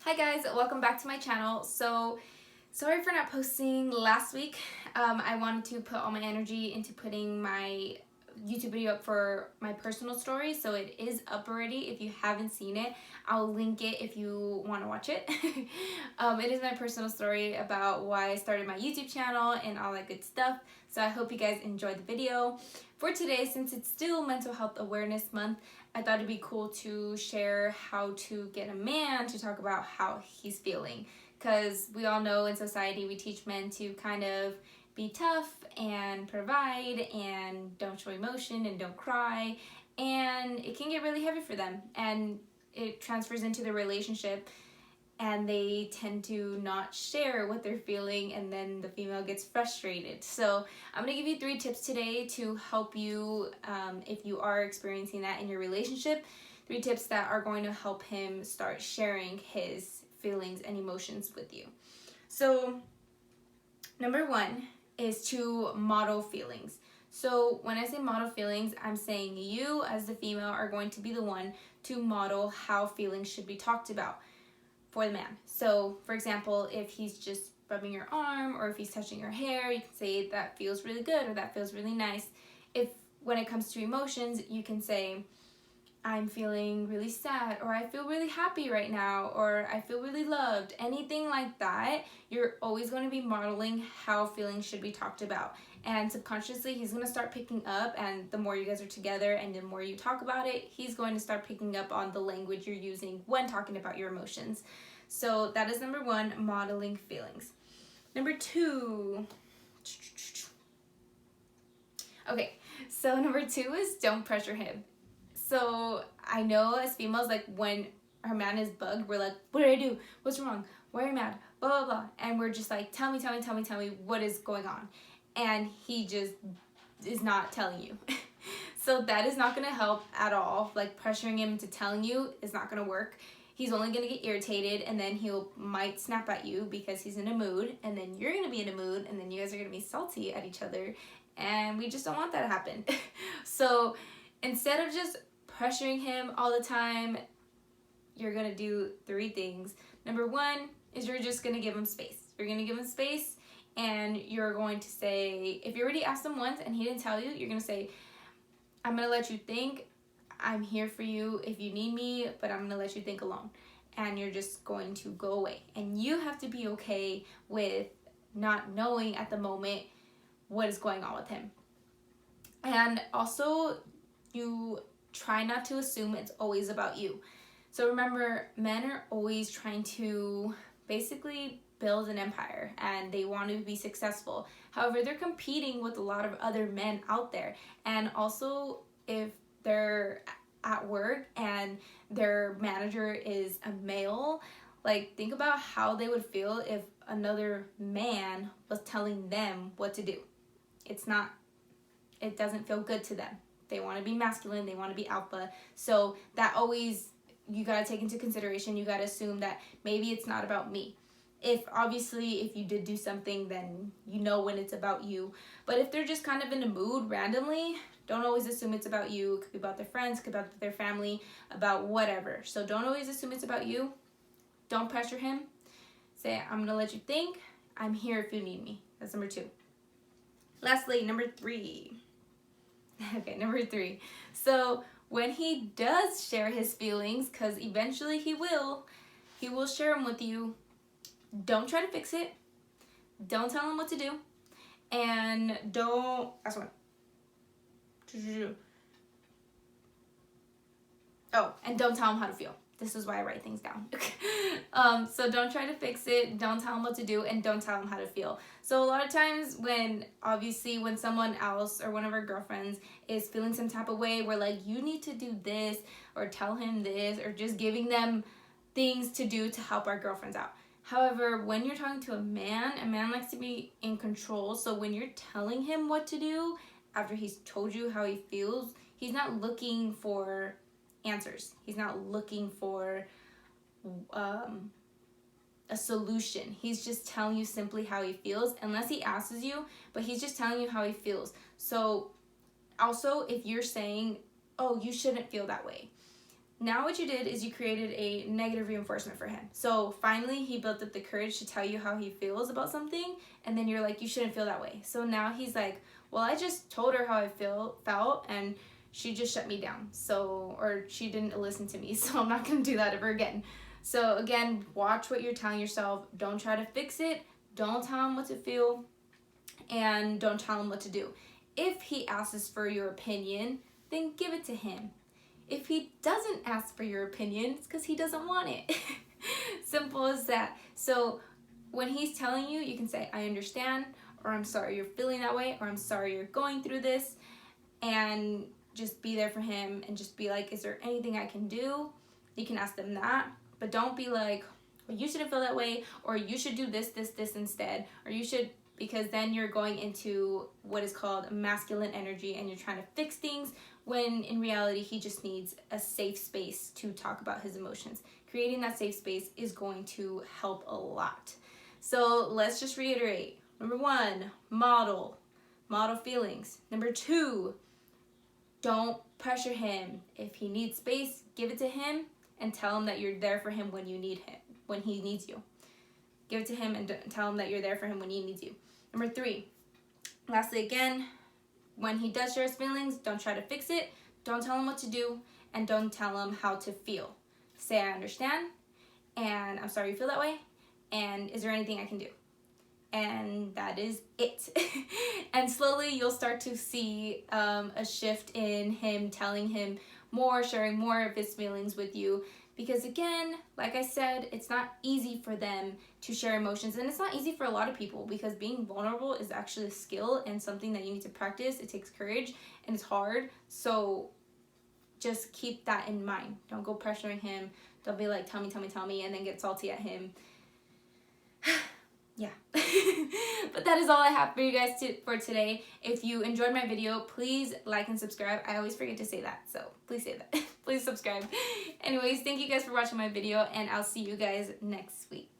Hi guys, welcome back to my channel. So sorry for not posting last week. I wanted to put all my energy into putting my YouTube video up for my personal story, so it is up already. If you haven't seen it, I'll link it if you want to watch it. It is my personal story about why I started my YouTube channel and all that good stuff. So I hope you guys enjoyed the video. For today, since it's still Mental Health Awareness Month, I thought it'd be cool to share how to get a man to talk about how he's feeling. Because we all know in society we teach men to kind of be tough and provide and don't show emotion and don't cry, and it can get really heavy for them and it transfers into the relationship and they tend to not share what they're feeling, and then the female gets frustrated. So I'm going to give you 3 tips today to help you if you are experiencing that in your relationship. 3 tips that are going to help him start sharing his feelings and emotions with you. So number 1 is to model feelings. So when I say model feelings, I'm saying you as the female are going to be the one to model how feelings should be talked about for the man. So for example, if he's just rubbing your arm or if he's touching your hair, you can say that feels really good or that feels really nice. If when it comes to emotions, you can say I'm feeling really sad, or I feel really happy right now, or I feel really loved. Anything like that, you're always going to be modeling how feelings should be talked about. And subconsciously, he's going to start picking up, and the more you guys are together and the more you talk about it, he's going to start picking up on the language you're using when talking about your emotions. So that is number 1, modeling feelings. Number 2, okay, so number 2 is don't pressure him. So I know as females, like when our man is bugged, we're like, what did I do? What's wrong? Why are you mad? Blah, blah, blah. And we're just like, tell me what is going on. And he just is not telling you. So that is not going to help at all. Like pressuring him into telling you is not going to work. He's only going to get irritated, and then might snap at you because he's in a mood, and then you're going to be in a mood, and then you guys are going to be salty at each other, and we just don't want that to happen. So instead of just pressuring him all the time, you're gonna do 3 things. Number 1 is you're just gonna give him space. You're gonna give him space, and you're going to say, if you already asked him once and he didn't tell you, you're gonna say, I'm gonna let you think. I'm here for you if you need me, but I'm gonna let you think alone. And you're just going to go away. And you have to be okay with not knowing at the moment what is going on with him. And also, you try not to assume it's always about you. So remember, men are always trying to basically build an empire and they want to be successful. However, they're competing with a lot of other men out there. And also, if they're at work and their manager is a male, like think about how they would feel if another man was telling them what to do. It doesn't feel good to them. They want to be masculine, they want to be alpha. So that always, you got to take into consideration, you got to assume that maybe it's not about me. If you did do something, then you know when it's about you. But if they're just kind of in a mood randomly, don't always assume it's about you. It could be about their friends, it could be about their family, about whatever. So don't always assume it's about you. Don't pressure him. Say, I'm going to let you think. I'm here if you need me. That's number 2. Lastly, number 3. Okay, number 3. So when he does share his feelings, because eventually he will share them with you, don't try to fix it. Don't tell him what to do. And that's one. Oh, and don't tell him how to feel. This is why I write things down. So don't try to fix it, don't tell him what to do, and don't tell him how to feel. So a lot of times when someone else or one of our girlfriends is feeling some type of way, we're like, you need to do this, or tell him this, or just giving them things to do to help our girlfriends out. However, when you're talking to a man likes to be in control. So when you're telling him what to do, after he's told you how he feels, he's not looking for answers. He's not looking for a solution. He's just telling you simply how he feels, unless he asks you, but he's just telling you how he feels. So also, if you're saying, oh, you shouldn't feel that way, Now what you did is you created a negative reinforcement for him. So finally he built up the courage to tell you how he feels about something, and then you're like, you shouldn't feel that way. So now he's like, well, I just told her how I felt and she just shut me down. So, or she didn't listen to me, so I'm not gonna do that ever again. So again, watch what you're telling yourself. Don't try to fix it. Don't tell him what to feel, and don't tell him what to do. If he asks for your opinion, then give it to him. If he doesn't ask for your opinion, it's because he doesn't want it. Simple as that. So when he's telling you, you can say, I understand, or I'm sorry you're feeling that way, or I'm sorry you're going through this, and just be there for him and just be like, is there anything I can do? You can ask them that, but don't be like, well, you shouldn't feel that way, or you should do this instead, or you should, because then you're going into what is called masculine energy and you're trying to fix things, when in reality he just needs a safe space to talk about his emotions. Creating that safe space is going to help a lot. So let's just reiterate. Number 1, model feelings. Number 2, don't pressure him. If he needs space, give it to him and tell him that you're there for him when you need him, when he needs you. Give it to him and tell him that you're there for him when he needs you. Number 3, lastly again, when he does share his feelings, don't try to fix it. Don't tell him what to do, and don't tell him how to feel. Say, I understand, and I'm sorry you feel that way, and is there anything I can do? And that is it. And slowly you'll start to see a shift in him telling him more, sharing more of his feelings with you. Because again, like I said, it's not easy for them to share emotions, and it's not easy for a lot of people, because being vulnerable is actually a skill and something that you need to practice. It takes courage and it's hard. So just keep that in mind. Don't go pressuring him. Don't be like, tell me, and then get salty at him. Yeah. But that is all I have for you guys for today. If you enjoyed my video, please like and subscribe. I always forget to say that, so please say that. Please subscribe. Anyways, thank you guys for watching my video, and I'll see you guys next week.